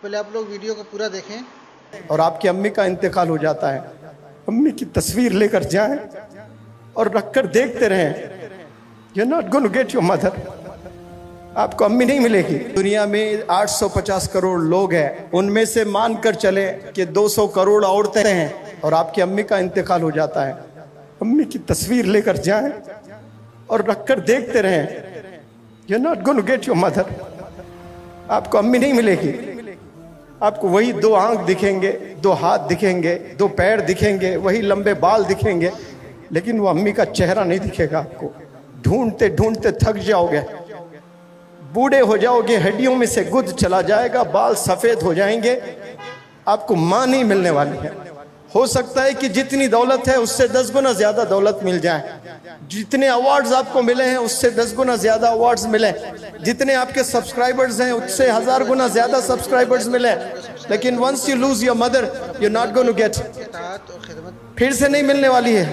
पहले आप लोग वीडियो को पूरा देखें। और आपकी अम्मी का इंतकाल हो जाता है, अम्मी की तस्वीर लेकर जाएं और रखकर देखते रहें। You not going to get your mother, आपको अम्मी नहीं मिलेगी। दुनिया में 850 करोड़ लोग हैं, उनमें से मानकर चले कि 200 करोड़ औरतें हैं और आपकी अम्मी का इंतकाल हो जाता है, अम्मी की तस्वीर लेकर जाएं और रखकर देखते रहें। You not going to get your mother, आपको अम्मी नहीं मिलेगी। आपको वही 2 आंख दिखेंगे, 2 हाथ दिखेंगे, 2 पैर दिखेंगे, वही लंबे बाल दिखेंगे, लेकिन वो अम्मी का चेहरा नहीं दिखेगा आपको। ढूंढते ढूंढते थक जाओगे, बूढ़े हो जाओगे, हड्डियों में से गुद चला जाएगा, बाल सफेद हो जाएंगे, आपको मां नहीं मिलने वाली है। हो सकता है कि जितनी दौलत है उससे 10 गुना ज्यादा दौलत मिल जाए, जितने अवार्ड्स आपको मिले हैं उससे 10 गुना ज्यादा अवार्ड्स मिले, जितने आपके सब्सक्राइबर्स हैं उससे 1000 गुना ज्यादा सब्सक्राइबर्स मिले, लेकिन once you lose your mother you not going to get, फिर से नहीं मिलने वाली है।